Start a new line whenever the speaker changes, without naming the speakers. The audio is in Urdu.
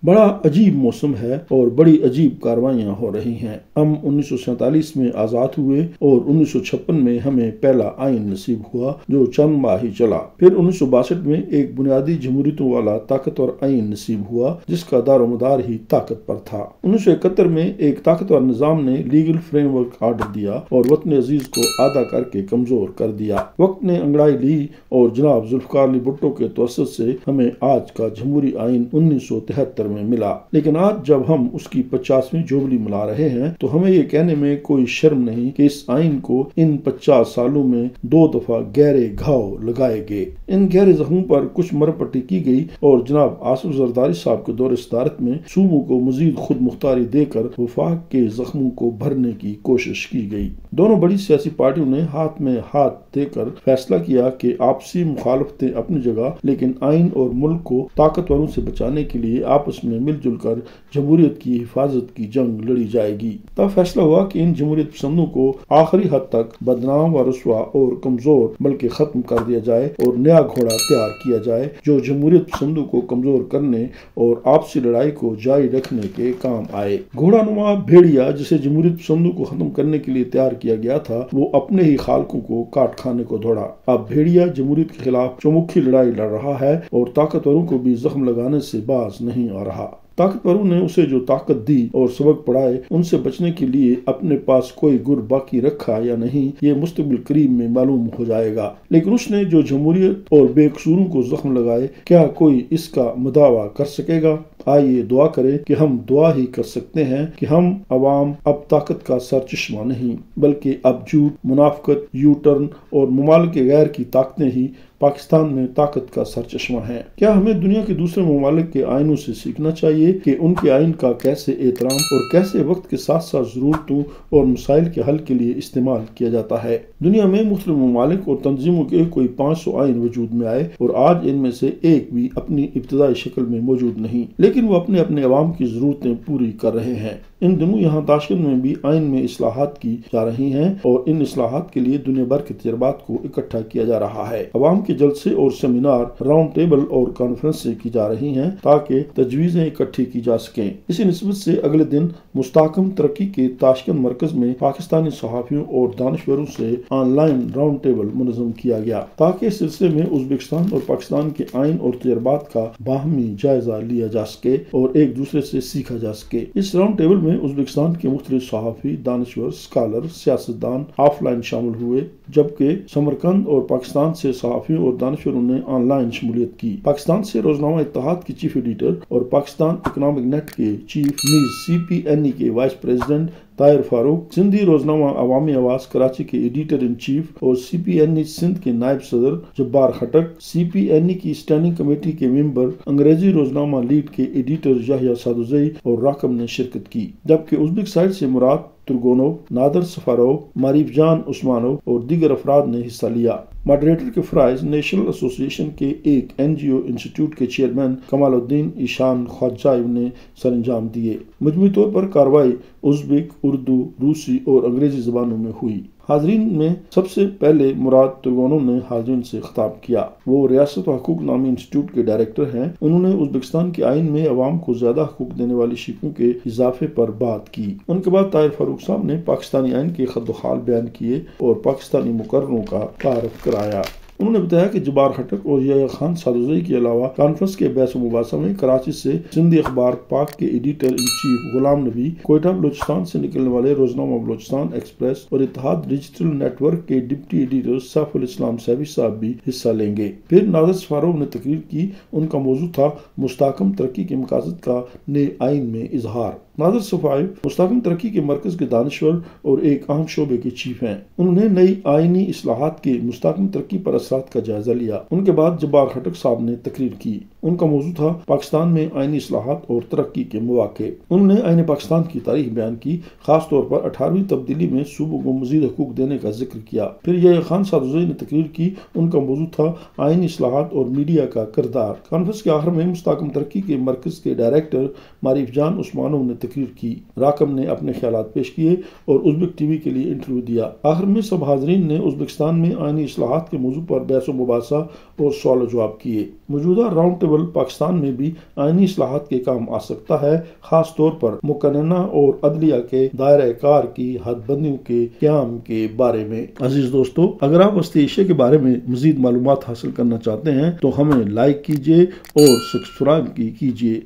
بڑا عجیب موسم ہے اور بڑی عجیب کاروائیاں ہو رہی ہیں۔ ہم 1947 میں آزاد ہوئے اور 1956 میں ہمیں پہلا آئین نصیب ہوا جو چند ماہ ہی چلا۔ پھر 1962 میں ایک بنیادی جمہوریتوں والا طاقتور آئین نصیب ہوا جس کا دار و مدار ہی طاقت پر تھا۔ 1971 میں ایک طاقتور نظام نے لیگل فریم ورک آرڈر دیا اور وطن عزیز کو آدھا کر کے کمزور کر دیا۔ وقت نے انگڑائی لی اور جناب ذوالفقار علی بھٹو کے توسط سے ہمیں آج کا جمہوری آئین 1973 میں ملا، لیکن آج جب ہم اس کی 50ویں جوبلی منا رہے ہیں تو ہمیں یہ کہنے میں کوئی شرم نہیں کہ اس آئین کو ان 50 سالوں میں 2 دفعہ گہرے گھاؤ لگائے گئے۔ ان گہرے زخموں پر کچھ مرپٹی کی گئی اور جناب آصف زرداری صاحب کے دور صدارت میں صوبوں کو مزید خود مختاری دے کر وفاق کے زخموں کو بھرنے کی کوشش کی گئی۔ دونوں بڑی سیاسی پارٹیوں نے ہاتھ میں ہاتھ دے کر فیصلہ کیا کہ آپسی مخالفتیں اپنی جگہ، لیکن آئین اور ملک کو طاقتوروں سے بچانے کے لیے آپس میں مل جل کر جمہوریت کی حفاظت کی جنگ لڑی جائے گی۔ تب فیصلہ ہوا کہ ان جمہوریت پسندوں کو آخری حد تک بدنام و رسوا اور کمزور ملک ختم کر دیا جائے اور نیا گھوڑا تیار کیا جائے جو جمہوریت پسندوں کو کمزور کرنے اور آپسی لڑائی کو جاری رکھنے کے کام آئے۔ گھوڑا نما بھیڑیا جسے جمہوریت پسندوں کو ختم کرنے کے لیے تیار کیا گیا تھا وہ اپنے ہی خالقوں کو کاٹ کھانے کو دوڑا۔ اب بھیڑیا جمہوریت کے خلاف چمکھی لڑائی لڑ رہا ہے اور طاقتوروں کو بھی زخم لگانے سے باز نہیں آ رہا۔ طاقتوروں نے اسے جو طاقت دی اور سبق پڑھائے ان سے بچنے کے لیے اپنے پاس کوئی گر باقی رکھا یا نہیں یہ مستقبل قریب میں معلوم ہو جائے گا، لیکن اس نے جو جمہوریت اور بے قصوروں کو زخم لگائے کیا کوئی اس کا مداوع کر سکے گا؟ آئیے دعا کریں کہ ہم دعا ہی کر سکتے ہیں کہ ہم عوام اب طاقت کا سرچشمہ نہیں بلکہ اب جھوٹ، منافقت، یو ٹرن اور ممالک غیر کی طاقتیں ہی پاکستان میں طاقت کا سرچشمہ ہیں۔ کیا ہمیں دنیا کے دوسرے ممالک کے آئینوں سے سیکھنا چاہیے کہ ان کے آئین کا کیسے احترام اور کیسے وقت کے ساتھ ساتھ ضرورتوں اور مسائل کے حل کے لیے استعمال کیا جاتا ہے؟ دنیا میں مختلف ممالک اور تنظیموں کے کوئی 500 آئین وجود میں آئے اور آج ان میں سے ایک بھی اپنی ابتدائی شکل میں موجود نہیں، لیکن وہ اپنے عوام کی ضرورتیں پوری کر رہے ہیں۔ ان دنوں یہاں تاشکند میں بھی آئین میں اصلاحات کی جا رہی ہیں اور ان اصلاحات کے لیے دنیا بھر کے تجربات کو اکٹھا کیا جا رہا ہے۔ عوام کے جلسے اور سیمینار، راؤنڈ ٹیبل اور کانفرنسیں کی جا رہی ہیں تاکہ تجویزیں اکٹھی کی جا سکیں۔ اسی نسبت سے اگلے دن مستحکم ترقی کے تاشکند مرکز میں پاکستانی صحافیوں اور دانشوروں سے آن لائن راؤنڈ ٹیبل منظم کیا گیا تاکہ اس سلسلے میں ازبکستان اور پاکستان کے آئین اور تجربات کا باہمی جائزہ لیا جا سکے اور ایک دوسرے سے سیکھا جا سکے۔ اس راؤنڈ ٹیبل میں ازبکستان کے مختلف صحافی، دانشور، اسکالر، سیاستدان آف لائن شامل ہوئے جبکہ سمرقند اور پاکستان سے صحافیوں اور دانشوروں نے آن لائن شمولیت کی۔ پاکستان سے روزنامہ اتحاد کے چیف ایڈیٹر اور پاکستان اکنامک نیٹ کے چیف نیز CPNE کے وائس پریزیڈنٹ طاہر فاروق، سندھی روزنامہ عوامی آواز کراچی کے ایڈیٹر ان چیف اور CPNE سندھ کے نائب صدر جبار خٹک، CPNE کی اسٹینڈنگ کمیٹی کے ممبر، انگریزی روزنامہ لیڈ کے ایڈیٹر یحییٰ سادوزئی اور راکم نے شرکت کی، جبکہ ازبک سائٹ سے مراد ترگونو، نادر سفارو، معریف جان عثمانو اور دیگر افراد نے حصہ لیا۔ ماڈریٹر کے فرائض نیشنل ایسوسی ایشن کے ایک NGO انسٹیٹیوٹ کے چیئرمین کمال الدین ایشان خواجزائی نے سر انجام دیے۔ مجموعی طور پر کارروائی ازبک، اردو، روسی اور انگریزی زبانوں میں ہوئی۔ حاضرین میں سب سے پہلے مراد ترگونو نے حاضرین سے خطاب کیا۔ وہ ریاست و حقوق نامی انسٹیٹیوٹ کے ڈائریکٹر ہیں۔ انہوں نے ازبکستان کے آئین میں عوام کو زیادہ حقوق دینے والی شقوں کے اضافے پر بات کی۔ ان کے بعد طاہر فاروق صاحب نے پاکستانی آئین کے خد و خال بیان کیے اور پاکستانی مقرروں کا تعارف کرایا۔ انہوں نے بتایا کہ جبار خٹک اور یحییٰ خان سادوزئی کے علاوہ کانفرنس کے بحث و مباحثہ میں کراچی سے سندھی اخبار پاک کے ایڈیٹر ان چیف غلام نبی، کوئٹہ بلوچستان سے نکلنے والے روزنامہ بلوچستان ایکسپریس اور اتحاد ڈیجیٹل نیٹ ورک کے ڈپٹی ایڈیٹر سیف الاسلام سیفی صاحب بھی حصہ لیں گے۔ پھر نادر سفارو نے تقریر کی۔ ان کا موضوع تھا مستحکم ترقی کے مقاصد کا نئے آئین میں اظہار۔ نادر سفارو مستحکم ترقی کے مرکز کے دانشور اور ایک اہم شعبے کے چیف ہیں۔ انہوں نے نئی آئینی اصلاحات کے مستحکم ترقی پر اثرات کا جائزہ لیا۔ ان کے بعد جبار خٹک صاحب نے تقریر کی۔ ان کا موضوع تھا پاکستان میں آئینی اصلاحات اور ترقی کے مواقع۔ انہوں نے آئین پاکستان کی تاریخ بیان کی، خاص طور پر 18ویں تبدیلی میں صوبوں کو مزید حقوق دینے کا ذکر کیا۔ پھر یحییٰ خان سادوزئی نے تقریر کی۔ ان کا موضوع تھا آئینی اصلاحات اور میڈیا کا کردار۔ کانفرنس کے آخر میں مستحکم ترقی کے مرکز کے ڈائریکٹر معریف جان عثمانو نے تقریر کی، راکم نے اپنے خیالات پیش کیے اور ازبک ٹی وی کے لیے انٹرویو دیا۔ آخر میں سب حاضرین نے ازبکستان میں آئینی اصلاحات کے موضوع پر بحث و مباحثہ اور سوال و جواب کیے۔ موجودہ راؤنڈ ٹیبل پاکستان میں بھی آئینی اصلاحات کے کام آ سکتا ہے، خاص طور پر مقننہ اور عدلیہ کے دائرہ کار کی حد بندیوں کے قیام کے بارے میں۔ عزیز دوستو، اگر آپ وسطی ایشیا کے بارے میں مزید معلومات حاصل کرنا چاہتے ہیں تو ہمیں لائک کیجیے اور سبسکرائب کیجیے۔